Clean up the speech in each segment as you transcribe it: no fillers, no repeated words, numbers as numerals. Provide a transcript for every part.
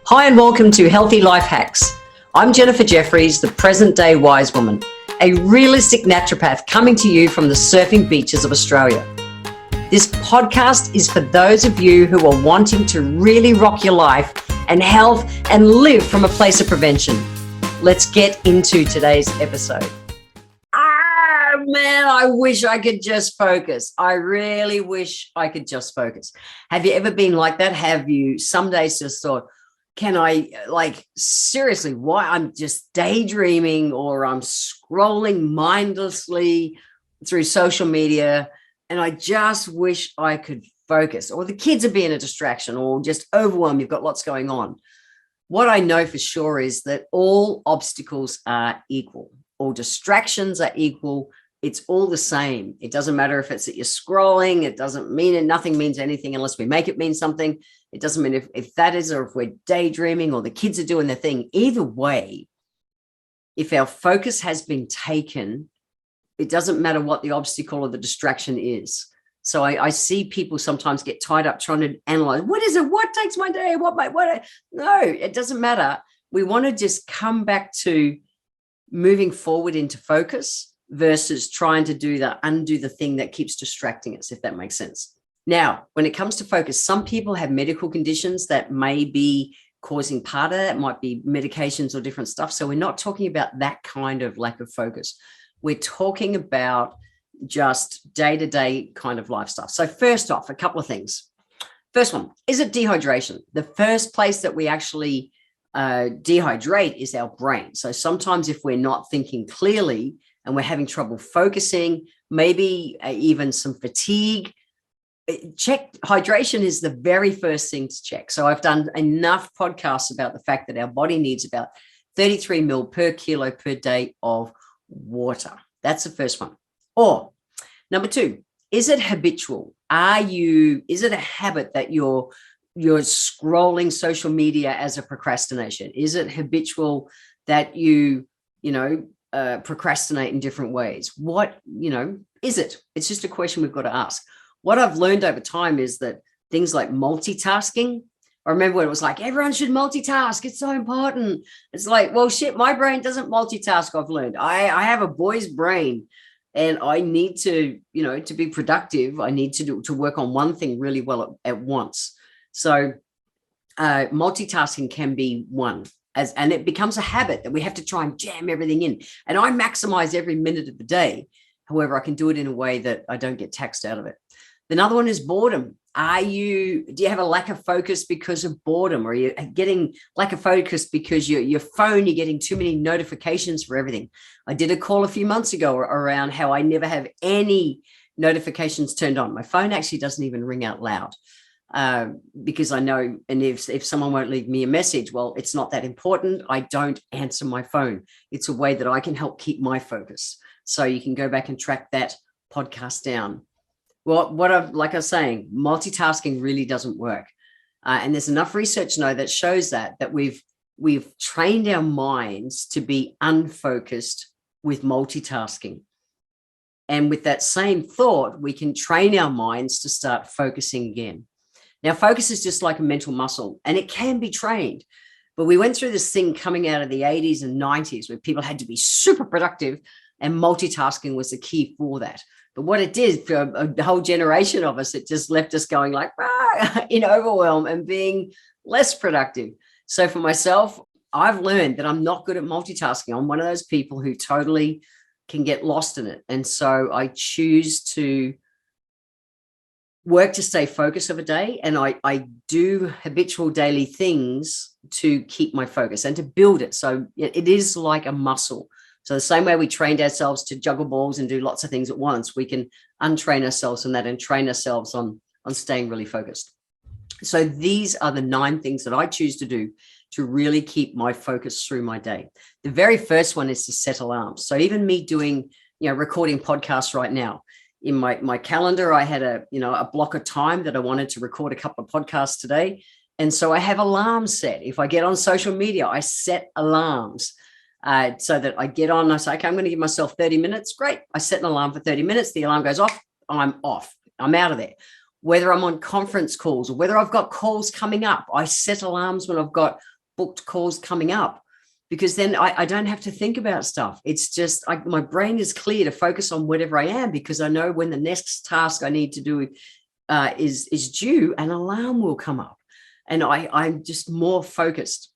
Hi and welcome to Healthy Life Hacks. I'm Jefferies, the present day wise woman, a realistic naturopath coming to you from the surfing beaches of Australia. This podcast is for those of you who are wanting to really rock your life and health and live from a place of prevention. Let's get into today's episode. Man, I wish I could just focus. I really wish I could just focus. Have you ever been like that? Have you some days just thought, can I, seriously, why I'm just daydreaming or I'm scrolling mindlessly through social media and I just wish I could focus, or the kids are being a distraction or just overwhelmed, you've got lots going on. What I know for sure is that all obstacles are equal. All distractions are equal. It's all the same. It doesn't matter if it's that you're scrolling. It doesn't mean it. Nothing means anything unless we make it mean something. It doesn't mean if that is, or if we're daydreaming or the kids are doing their thing. Either way, if our focus has been taken, it doesn't matter what the obstacle or the distraction is. So I see people sometimes get tied up trying to analyze, what is it? What takes my day? No, it doesn't matter. We want to just come back to moving forward into focus versus trying to undo the thing that keeps distracting us, if that makes sense. Now, when it comes to focus, some people have medical conditions that may be causing part of that. It might be medications or different stuff. So we're not talking about that kind of lack of focus. We're talking about just day-to-day kind of life stuff. So first off, a couple of things. First one, is it dehydration? The first place that we actually dehydrate is our brain. So sometimes if we're not thinking clearly and we're having trouble focusing, maybe even some fatigue, check hydration is the very first thing to check. So I've done enough podcasts about the fact that our body needs about 33 ml per kilo per day of water. That's the first one. Or number two, is it habitual? Is it a habit that you're scrolling social media as a procrastination? Is it habitual that you procrastinate in different ways? What, is it? It's just a question we've got to ask. What I've learned over time is that things like multitasking, I remember when it was like, everyone should multitask. It's so important. It's like, well, shit, my brain doesn't multitask. I've learned I have a boy's brain and I need to, to be productive. I need to work on one thing really well at once. So multitasking can be one, and it becomes a habit that we have to try and jam everything in. And I maximize every minute of the day. However, I can do it in a way that I don't get taxed out of it. Another one is boredom. Do you have a lack of focus because of boredom, or are you getting lack of focus because your phone, you're getting too many notifications for everything? I did a call a few months ago around how I never have any notifications turned on. My phone actually doesn't even ring out loud. Because I know, and if someone won't leave me a message, well, it's not that important. I don't answer my phone. It's a way that I can help keep my focus. So you can go back and track that podcast down. Well, like I was saying, multitasking really doesn't work. And there's enough research now that shows that we've trained our minds to be unfocused with multitasking. And with that same thought, we can train our minds to start focusing again. Now, focus is just like a mental muscle, and it can be trained. But we went through this thing coming out of the 80s and 90s where people had to be super productive, and multitasking was the key for that. But what it did for a whole generation of us, it just left us going in overwhelm and being less productive. So for myself, I've learned that I'm not good at multitasking. I'm one of those people who totally can get lost in it. And so I choose to work to stay focused of a day. And I do habitual daily things to keep my focus and to build it. So it is like a muscle. So the same way we trained ourselves to juggle balls and do lots of things at once, we can untrain ourselves on that and train ourselves on staying really focused. So these are the 9 things that I choose to do to really keep my focus through my day. The very first one is to set alarms. So even me doing, recording podcasts right now, in my calendar, I had a block of time that I wanted to record a couple of podcasts today. And so I have alarms set. If I get on social media, I set alarms. So that I get on and I say, okay, I'm going to give myself 30 minutes. Great. I set an alarm for 30 minutes. The alarm goes off. I'm off. I'm out of there. Whether I'm on conference calls or whether I've got calls coming up, I set alarms when I've got booked calls coming up, because then I don't have to think about stuff. It's just my brain is clear to focus on whatever I am, because I know when the next task I need to do is due, an alarm will come up, and I'm just more focused.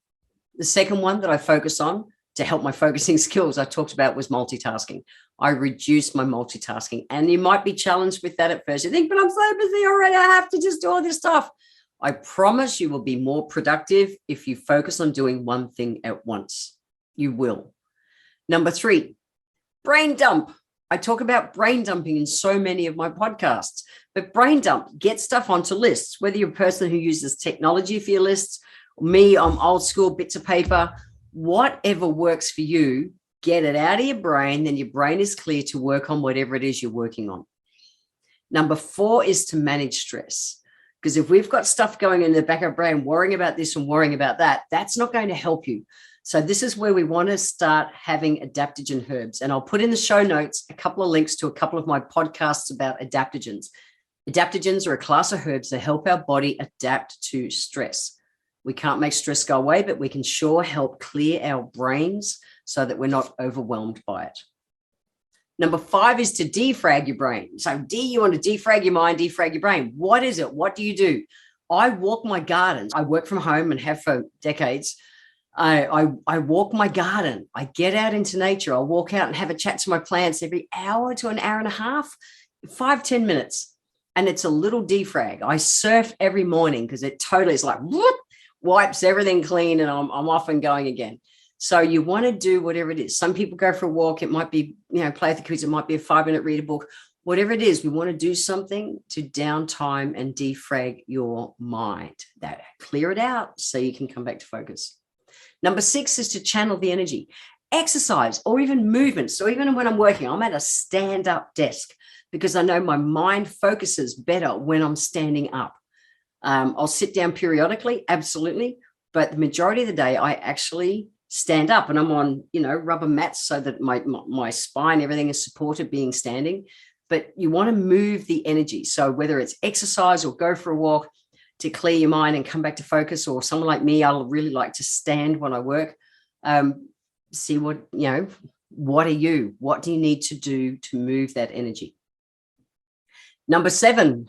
The second one that I focus on to help my focusing skills I talked about was multitasking. I reduced my multitasking, and you might be challenged with that at first. You think, but I'm so busy already, I have to just do all this stuff. I promise you will be more productive if you focus on doing one thing at once. You will. Number 3, brain dump. I talk about brain dumping in so many of my podcasts, but brain dump, get stuff onto lists, whether you're a person who uses technology for your lists. Me, I'm old school, bits of paper, whatever works for you, get it out of your brain. Then your brain is clear to work on whatever it is you're working on. Number 4 is to manage stress. Because if we've got stuff going in the back of our brain, worrying about this and worrying about that, that's not going to help you. So this is where we want to start having adaptogen herbs. And I'll put in the show notes a couple of links to a couple of my podcasts about adaptogens. Adaptogens are a class of herbs that help our body adapt to stress. We can't make stress go away, but we can sure help clear our brains so that we're not overwhelmed by it. Number 5 is to defrag your brain. So you want to defrag your mind, defrag your brain. What is it? What do you do? I walk my gardens. I work from home and have for decades. I walk my garden. I get out into nature. I'll walk out and have a chat to my plants every hour to an hour and a half, 5-10 minutes. And it's a little defrag. I surf every morning because it totally is like whoop, wipes everything clean, and I'm off and going again. So you want to do whatever it is. Some people go for a walk. It might be, play with the kids. It might be a 5-minute read a book. Whatever it is, we want to do something to downtime and defrag your mind. That clear it out so you can come back to focus. Number 6 is to channel the energy. Exercise or even movement. So even when I'm working, I'm at a stand-up desk because I know my mind focuses better when I'm standing up. I'll sit down periodically, absolutely. But the majority of the day, I actually stand up, and I'm on, rubber mats so that my spine, everything is supported being standing. But you want to move the energy. So whether it's exercise or go for a walk to clear your mind and come back to focus, or someone like me, I'll really like to stand when I work. See what are you? What do you need to do to move that energy? Number 7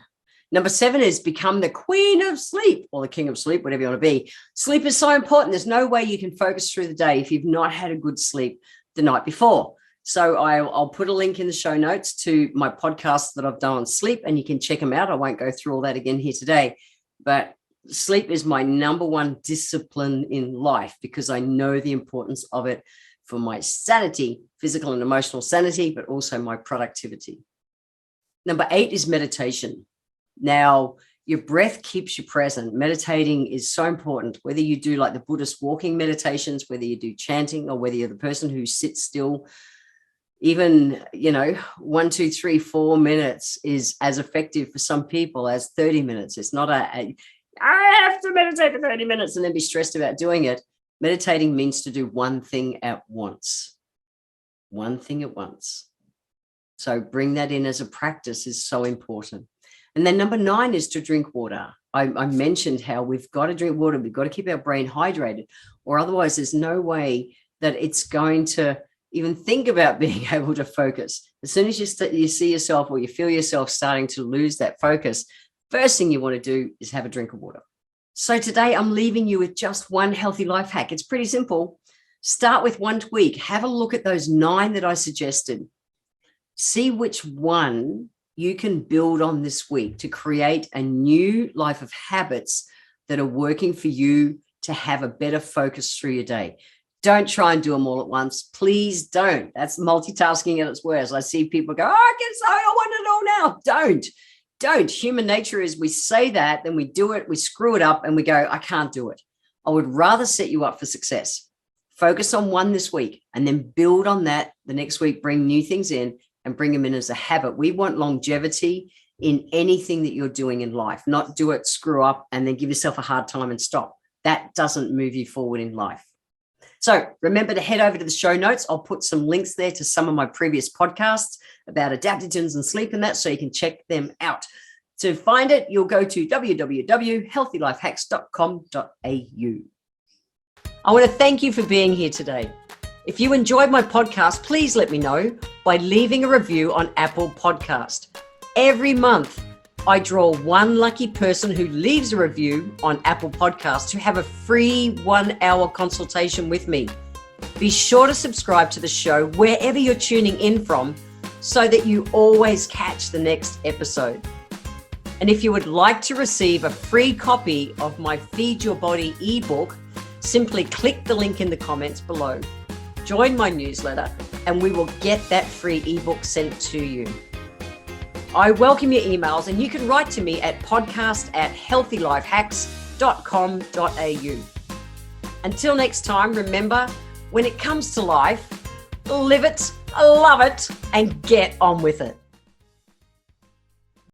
is become the queen of sleep, or the king of sleep, whatever you want to be. Sleep is so important. There's no way you can focus through the day if you've not had a good sleep the night before. So I'll put a link in the show notes to my podcasts that I've done on sleep, and you can check them out. I won't go through all that again here today, but sleep is my number 1 discipline in life because I know the importance of it for my sanity, physical and emotional sanity, but also my productivity. Number 8 is meditation. Now, your breath keeps you present. Meditating is so important, whether you do like the Buddhist walking meditations, whether you do chanting, or whether you're the person who sits still. Even, 1, 2, 3, 4 minutes is as effective for some people as 30 minutes. It's not I have to meditate for 30 minutes and then be stressed about doing it. Meditating means to do one thing at once. One thing at once. So bring that in as a practice is so important. And then number 9 is to drink water. I mentioned how we've got to drink water. We've got to keep our brain hydrated, or otherwise there's no way that it's going to even think about being able to focus. As soon as you see yourself or you feel yourself starting to lose that focus, first thing you want to do is have a drink of water. So today I'm leaving you with just one healthy life hack. It's pretty simple. Start with one tweak. Have a look at those 9 that I suggested. See which one you can build on this week to create a new life of habits that are working for you to have a better focus through your day. Don't try and do them all at once. Please don't. That's multitasking at its worst. I see people go, I want it all now. Don't. Human nature is we say that, then we do it, we screw it up, and we go, I can't do it. I would rather set you up for success. Focus on one this week and then build on that the next week. Bring new things in and bring them in as a habit. We want longevity in anything that you're doing in life, not do it, screw up, and then give yourself a hard time and stop. That doesn't move you forward in life. So remember to head over to the show notes. I'll put some links there to some of my previous podcasts about adaptogens and sleep and that, so you can check them out. To find it, you'll go to www.healthylifehacks.com.au. I want to thank you for being here today. If you enjoyed my podcast, please let me know by leaving a review on Apple Podcast. Every month, I draw one lucky person who leaves a review on Apple Podcast to have a free 1-hour consultation with me. Be sure to subscribe to the show wherever you're tuning in from so that you always catch the next episode. And if you would like to receive a free copy of my Feed Your Body ebook, simply click the link in the comments below. Join my newsletter and we will get that free ebook sent to you. I welcome your emails and you can write to me at podcast@healthylifehacks.com.au. Until next time, remember, when it comes to life, live it, love it, and get on with it.